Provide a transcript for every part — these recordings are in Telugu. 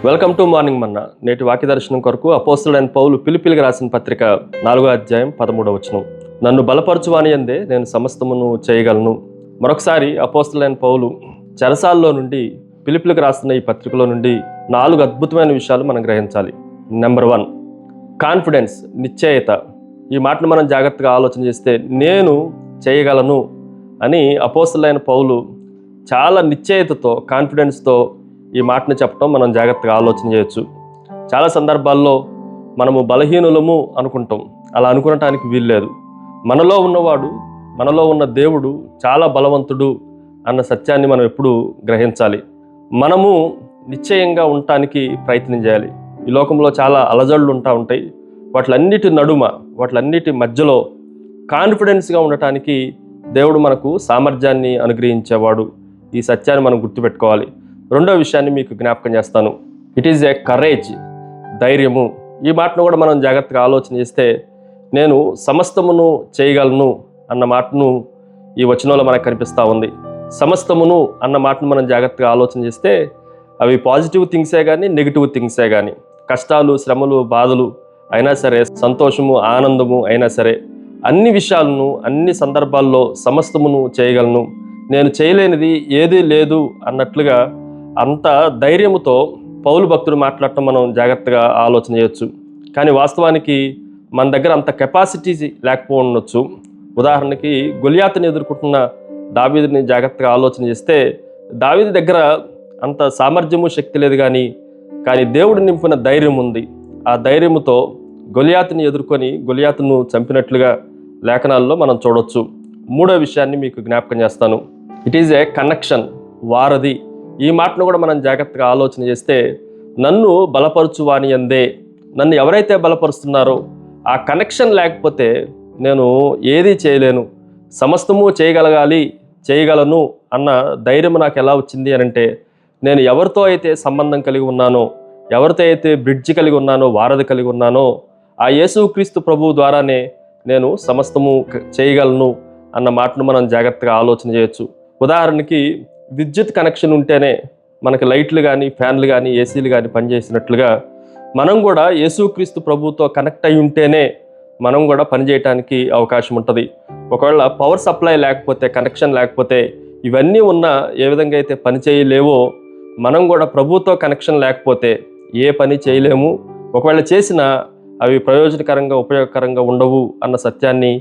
వెల్కమ్ టు మార్నింగ్ మన్నా. నేటి వాక్య దర్శనం కొరకు అపోస్తలుడైన పౌలు ఫిలిప్పీయులకు రాసిన పత్రిక 4వ అధ్యాయం 13వ వచనం. నన్ను బలపరచువాని యందే నేను సమస్తమును చేయగలను. మరొకసారి అపోస్తలుడైన పౌలు చెరసాల్లో నుండి ఫిలిప్పీయులకు రాస్తున్న ఈ పత్రికలో నుండి 4 అద్భుతమైన విషయాలు మనం గ్రహించాలి. నెంబర్ 1, కాన్ఫిడెన్స్, నిశ్చయత. ఈ మాటను మనం జాగ్రత్తగా ఆలోచన చేస్తే నేను చేయగలను అని అపోస్తలుడైన పౌలు చాలా నిశ్చయతతో, కాన్ఫిడెన్స్తో ఈ మాటను చెప్పడం మనం జాగ్రత్తగా ఆలోచన చేయొచ్చు. చాలా సందర్భాల్లో మనము బలహీనులము అనుకుంటాం. అలా అనుకోవటానికి వీల్లేదు. మనలో ఉన్నవాడు, మనలో ఉన్న దేవుడు చాలా బలవంతుడు అన్న సత్యాన్ని మనం ఎప్పుడూ గ్రహించాలి. మనము నిశ్చయంగా ఉండటానికి ప్రయత్నం చేయాలి. ఈ లోకంలో చాలా అలజడులు ఉంటాయి. వాటిలన్నిటి నడుమ, వాటిలన్నిటి మధ్యలో కాన్ఫిడెన్స్గా ఉండటానికి దేవుడు మనకు సామర్థ్యాన్ని అనుగ్రహించేవాడు. ఈ సత్యాన్ని మనం గుర్తుపెట్టుకోవాలి. రెండో విషయాన్ని మీకు జ్ఞాపకం చేస్తాను. ఇట్ ఈజ్ ఏ కరేజ్, ధైర్యము. ఈ మాటను కూడా మనం జాగ్రత్తగా ఆలోచన చేస్తే నేను సమస్తమును చేయగలను అన్న మాటను ఈ వచనంలో మనకు కనిపిస్తూ ఉంది. సమస్తమును అన్న మాటను మనం జాగ్రత్తగా ఆలోచన చేస్తే అవి పాజిటివ్ థింగ్సే కానీ, నెగిటివ్ థింగ్సే కానీ, కష్టాలు, శ్రమలు, బాధలు అయినా సరే, సంతోషము, ఆనందము అయినా సరే, అన్ని విషయాలను, అన్ని సందర్భాల్లో సమస్తమును చేయగలను, నేను చేయలేనిది ఏదీ లేదు అన్నట్లుగా అంత ధైర్యముతో పౌలు భక్తుడు మాట్లాడటం మనం జాగ్రత్తగా ఆలోచన చేయొచ్చు. కానీ వాస్తవానికి మన దగ్గర అంత కెపాసిటీ లేకపోవచ్చు. ఉదాహరణకి గొలియాతుని ఎదుర్కొంటున్న దావీదుని జాగ్రత్తగా ఆలోచన చేస్తే దావీదు దగ్గర అంత సామర్థ్యము, శక్తి లేదు. కానీ దేవుడు నింపిన ధైర్యం ఉంది. ఆ ధైర్యముతో గొలియాతుని ఎదుర్కొని గొలియాతును చంపినట్లుగా లేఖనాల్లో మనం చూడవచ్చు. మూడో విషయాన్ని మీకు జ్ఞాపకం చేస్తాను. ఇట్ ఈజ్ ఏ కనెక్షన్, వారధి. ఈ మాటను కూడా మనం జాగ్రత్తగా ఆలోచన చేస్తే నన్ను బలపరచువాని యందే, నన్ను ఎవరైతే బలపరుస్తున్నారో ఆ కనెక్షన్ లేకపోతే నేను ఏదీ చేయలేను. సమస్తము చేయగలను అన్న ధైర్యం నాకు ఎలా వచ్చింది అని అంటే, నేను ఎవరితో అయితే సంబంధం కలిగి ఉన్నానో, ఎవరితో అయితే బ్రిడ్జ్ కలిగి ఉన్నానో, వారధి కలిగి ఉన్నానో ఆ యేసుక్రీస్తు ప్రభువు ద్వారానే నేను సమస్తము చేయగలను అన్న మాటను మనం జాగ్రత్తగా ఆలోచన చేయొచ్చు. ఉదాహరణకి విద్యుత్ కనెక్షన్ ఉంటేనే మనకి లైట్లు కానీ, ఫ్యాన్లు కానీ, ఏసీలు కానీ పనిచేసినట్లుగా మనం కూడా యేసుక్రీస్తు ప్రభువుతో కనెక్ట్ అయి ఉంటేనే మనం కూడా పనిచేయటానికి అవకాశం ఉంటుంది. ఒకవేళ పవర్ సప్లై లేకపోతే, కనెక్షన్ లేకపోతే, ఇవన్నీ ఉన్నా ఏ విధంగా అయితే పని చేయలేవో మనం కూడా ప్రభువుతో కనెక్షన్ లేకపోతే ఏ పని చేయలేము. ఒకవేళ చేసినా అవి ప్రయోజనకరంగా, ఉపయోగకరంగా ఉండవు అన్న సత్యాన్ని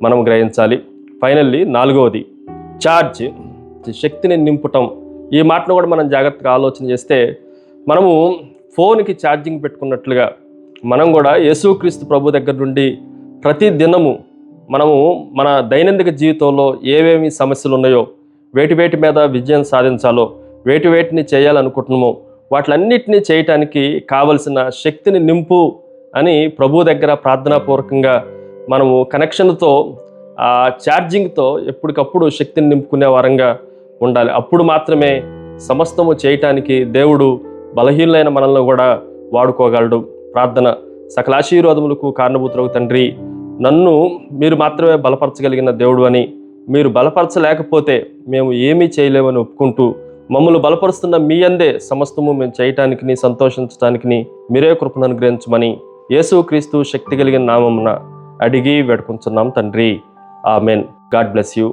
మనం గ్రహించాలి. ఫైనల్లీ 4వది, ఛార్జ్, శక్తిని నింపటం. ఈ మాటను కూడా మనం జాగ్రత్తగా ఆలోచన చేస్తే మనము ఫోన్కి ఛార్జింగ్ పెట్టుకున్నట్లుగా మనం కూడా యేసుక్రీస్తు ప్రభు దగ్గర నుండి ప్రతి దినము మనము మన దైనందిక జీవితంలో ఏవేమి సమస్యలు ఉన్నాయో, వేటి మీద విజయం సాధించాలో, వేటిని చేయాలనుకుంటున్నామో వాటిలన్నిటినీ చేయటానికి కావలసిన శక్తిని నింపు అని ప్రభు దగ్గర ప్రార్థనాపూర్వకంగా మనము కనెక్షన్తో, ఆ ఛార్జింగ్తో ఎప్పటికప్పుడు శక్తిని నింపుకునే వారంగా ఉండాలి. అప్పుడు మాత్రమే సమస్తము చేయటానికి దేవుడు బలహీనులైన మనల్ని కూడా వాడుకోగలడు. ప్రార్థన. సకల ఆశీర్వాదములకు కారణభూతులకు తండ్రి, నన్ను మీరు మాత్రమే బలపరచగలిగిన దేవుడు అని, మీరు బలపరచలేకపోతే మేము ఏమీ చేయలేమని ఒప్పుకుంటూ మమ్మల్ని బలపరుస్తున్న మీ యందే సమస్తము మేము చేయటానికి, సంతోషించడానికి మీరే కృపను అనుగ్రహించమని యేసుక్రీస్తు శక్తి కలిగిన నామమున అడిగి వేడుకుంటున్నాం తండ్రి. ఆమెన్. God bless you.